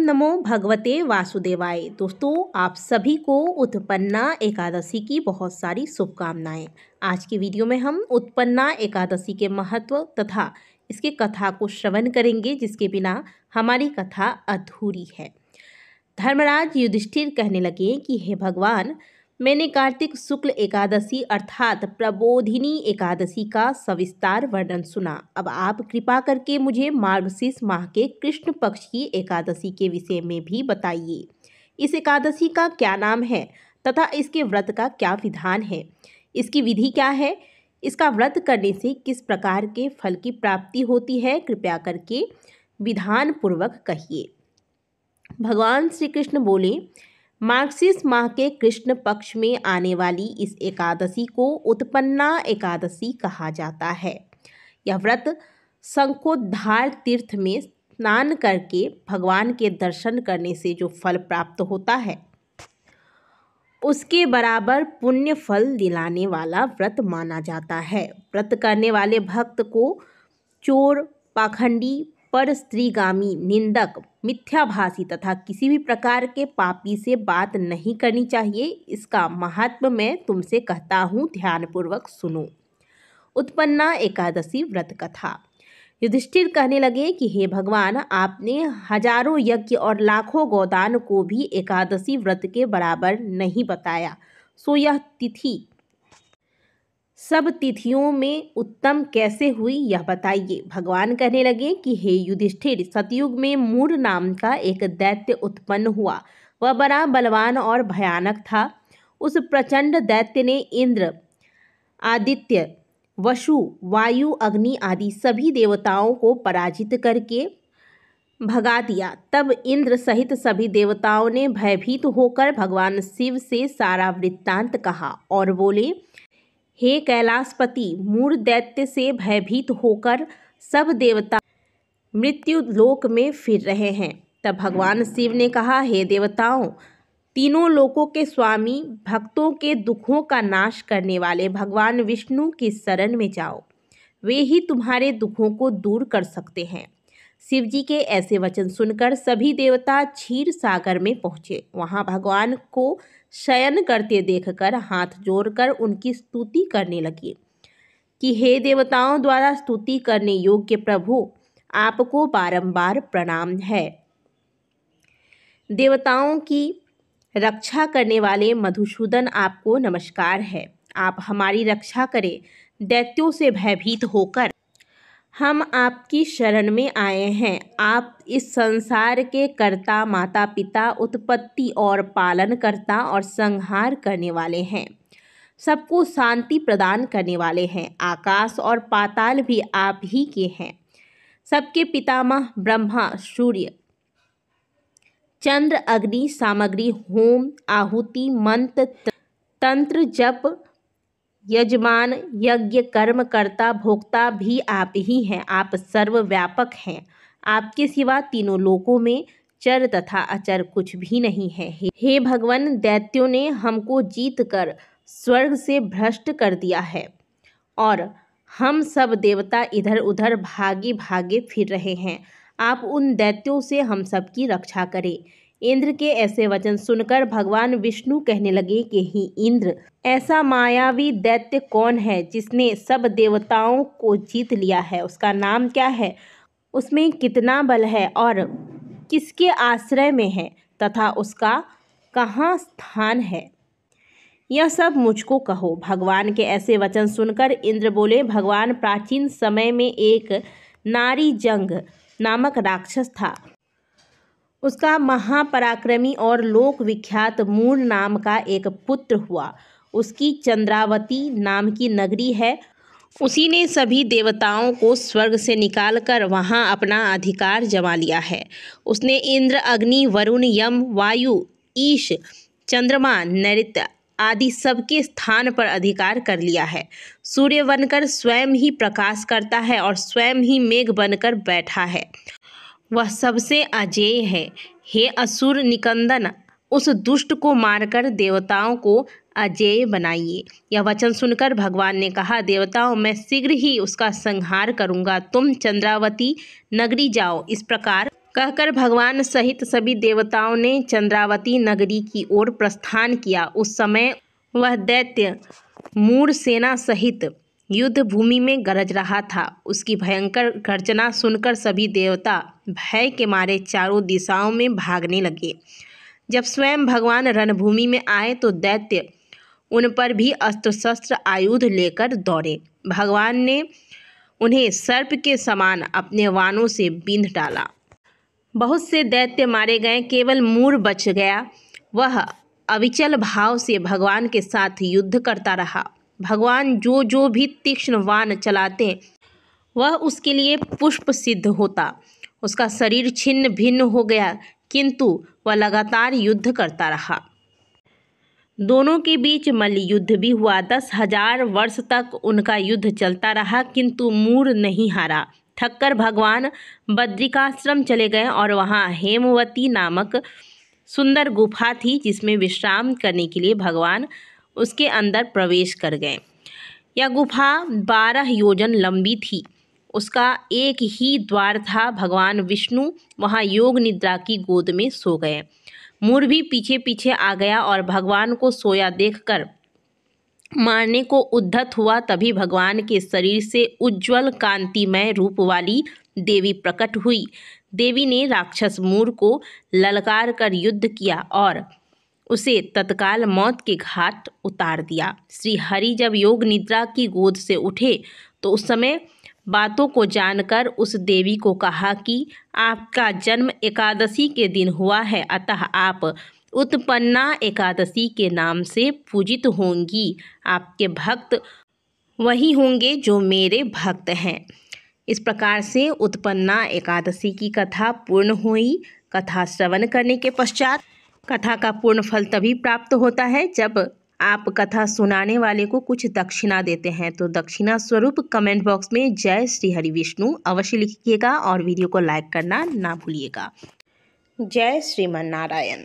नमो भगवते वासुदेवाय। दोस्तों, आप सभी को उत्पन्ना एकादशी की बहुत सारी शुभकामनाएं। आज की वीडियो में हम उत्पन्ना एकादशी के महत्व तथा इसके कथा को श्रवण करेंगे, जिसके बिना हमारी कथा अधूरी है। धर्मराज युधिष्ठिर कहने लगे कि हे भगवान, मैंने कार्तिक शुक्ल एकादशी अर्थात प्रबोधिनी एकादशी का सविस्तार वर्णन सुना। अब आप कृपा करके मुझे मार्गशीर्ष माह के कृष्ण पक्ष की एकादशी के विषय में भी बताइए। इस एकादशी का क्या नाम है तथा इसके व्रत का क्या विधान है, इसकी विधि क्या है, इसका व्रत करने से किस प्रकार के फल की प्राप्ति होती है, कृपया करके विधान पूर्वक कहिए। भगवान श्री कृष्ण बोले, मार्गशीर्ष माह के कृष्ण पक्ष में आने वाली इस एकादशी को उत्पन्ना एकादशी कहा जाता है। यह व्रत शंखोद्धार तीर्थ में स्नान करके भगवान के दर्शन करने से जो फल प्राप्त होता है, उसके बराबर पुण्य फल दिलाने वाला व्रत माना जाता है। व्रत करने वाले भक्त को चोर, पाखंडी, पर स्त्रीगामी, निंदक, मिथ्याभाषी तथा किसी भी प्रकार के पापी से बात नहीं करनी चाहिए। इसका महात्म्य मैं तुमसे कहता हूँ, ध्यानपूर्वक सुनो। उत्पन्ना एकादशी व्रत कथा। युधिष्ठिर कहने लगे कि हे भगवान, आपने हजारों यज्ञ और लाखों गोदान को भी एकादशी व्रत के बराबर नहीं बताया, सो यह तिथि सब तिथियों में उत्तम कैसे हुई, यह बताइए। भगवान कहने लगे कि हे युधिष्ठिर, सतयुग में मूर नाम का एक दैत्य उत्पन्न हुआ। वह बड़ा बलवान और भयानक था। उस प्रचंड दैत्य ने इंद्र, आदित्य, वसु, वायु, अग्नि आदि सभी देवताओं को पराजित करके भगा दिया। तब इंद्र सहित सभी देवताओं ने भयभीत होकर भगवान शिव से सारा वृत्तांत कहा और बोले, हे कैलाशपति, मूर दैत्य से भयभीत होकर सब देवता मृत्यु लोक में फिर रहे हैं। तब भगवान शिव ने कहा, हे देवताओं, तीनों लोकों के स्वामी, भक्तों के दुखों का नाश करने वाले भगवान विष्णु की शरण में जाओ, वे ही तुम्हारे दुखों को दूर कर सकते हैं। शिव जी के ऐसे वचन सुनकर सभी देवता क्षीर सागर में पहुँचे। वहाँ भगवान को शयन करते देखकर हाथ जोड़कर उनकी स्तुति करने लगे कि हे देवताओं द्वारा स्तुति करने योग्य प्रभु, आपको बारंबार प्रणाम है। देवताओं की रक्षा करने वाले मधुसूदन, आपको नमस्कार है। आप हमारी रक्षा करें। दैत्यों से भयभीत होकर हम आपकी शरण में आए हैं। आप इस संसार के कर्ता, माता पिता, उत्पत्ति और पालन करता और संहार करने वाले हैं। सबको शांति प्रदान करने वाले हैं। आकाश और पाताल भी आप ही के हैं। सबके पितामह ब्रह्मा, सूर्य, चंद्र, अग्नि, सामग्री, होम, आहुति, मंत्र, तंत्र, जप, यजमान, यज्ञ, कर्म कर्ता, भोक्ता भी आप ही हैं। आप सर्वव्यापक हैं। आपके सिवा तीनों लोकों में चर तथा अचर कुछ भी नहीं है। हे भगवान, दैत्यों ने हमको जीत कर स्वर्ग से भ्रष्ट कर दिया है और हम सब देवता इधर उधर भागे भागे फिर रहे हैं। आप उन दैत्यों से हम सब की रक्षा करें। इंद्र के ऐसे वचन सुनकर भगवान विष्णु कहने लगे कि हे इंद्र, ऐसा मायावी दैत्य कौन है जिसने सब देवताओं को जीत लिया है? उसका नाम क्या है? उसमें कितना बल है और किसके आश्रय में है तथा उसका कहाँ स्थान है? यह सब मुझको कहो। भगवान के ऐसे वचन सुनकर इंद्र बोले, भगवान, प्राचीन समय में एक नारी जंग नामक राक्षस था। उसका महापराक्रमी और लोक विख्यात मूर नाम का एक पुत्र हुआ। उसकी चंद्रावती नाम की नगरी है। उसी ने सभी देवताओं को स्वर्ग से निकालकर वहां अपना अधिकार जमा लिया है। उसने इंद्र, अग्नि, वरुण, यम, वायु, ईश, चंद्रमा, नैऋत्य आदि सबके स्थान पर अधिकार कर लिया है। सूर्य बनकर स्वयं ही प्रकाश करता है और स्वयं ही मेघ बनकर बैठा है। वह सबसे अजेय है। हे असुर निकंदन, उस दुष्ट को मारकर देवताओं को अजेय बनाइए। यह वचन सुनकर भगवान ने कहा, देवताओं, मैं शीघ्र ही उसका संहार करूंगा। तुम चंद्रावती नगरी जाओ। इस प्रकार कहकर भगवान सहित सभी देवताओं ने चंद्रावती नगरी की ओर प्रस्थान किया। उस समय वह दैत्य मूर सेना सहित युद्ध भूमि में गरज रहा था। उसकी भयंकर गर्जना सुनकर सभी देवता भय के मारे चारों दिशाओं में भागने लगे। जब स्वयं भगवान रणभूमि में आए तो दैत्य उन पर भी अस्त्र शस्त्र आयुध लेकर दौड़े। भगवान ने उन्हें सर्प के समान अपने वाणों से बींध डाला। बहुत से दैत्य मारे गए, केवल मूर बच गया। वह अविचल भाव से भगवान के साथ युद्ध करता रहा। भगवान जो भी तीक्ष्ण बाण चलाते वह उसके लिए पुष्प सिद्ध होता। उसका शरीर छिन्न भिन्न हो गया, किंतु वह लगातार युद्ध करता रहा। दोनों के बीच मल्ल युद्ध भी हुआ। 10,000 वर्ष तक उनका युद्ध चलता रहा, किंतु मूर नहीं हारा। थककर भगवान बद्रिकाश्रम चले गए और वहाँ हेमवती नामक सुंदर गुफा थी, जिसमें विश्राम करने के लिए भगवान उसके अंदर प्रवेश कर गए। यह गुफा 12 योजन लंबी थी। उसका एक ही द्वार था। भगवान विष्णु वहाँ योग निद्रा की गोद में सो गए। मूर भी पीछे पीछे आ गया और भगवान को सोया देखकर मारने को उद्धत हुआ। तभी भगवान के शरीर से उज्ज्वल कांतिमय रूप वाली देवी प्रकट हुई। देवी ने राक्षस मूर को ललकार कर युद्ध किया और उसे तत्काल मौत के घाट उतार दिया। श्री हरि जब योग निद्रा की गोद से उठे तो उस समय बातों को जानकर उस देवी को कहा कि आपका जन्म एकादशी के दिन हुआ है, अतः आप उत्पन्ना एकादशी के नाम से पूजित होंगी। आपके भक्त वही होंगे जो मेरे भक्त हैं। इस प्रकार से उत्पन्ना एकादशी की कथा पूर्ण हुई। कथा श्रवण करने के पश्चात कथा का पूर्ण फल तभी प्राप्त होता है जब आप कथा सुनाने वाले को कुछ दक्षिणा देते हैं। तो दक्षिणा स्वरूप कमेंट बॉक्स में जय श्री हरि विष्णु अवश्य लिखिएगा और वीडियो को लाइक करना ना भूलिएगा। जय श्रीमन नारायण।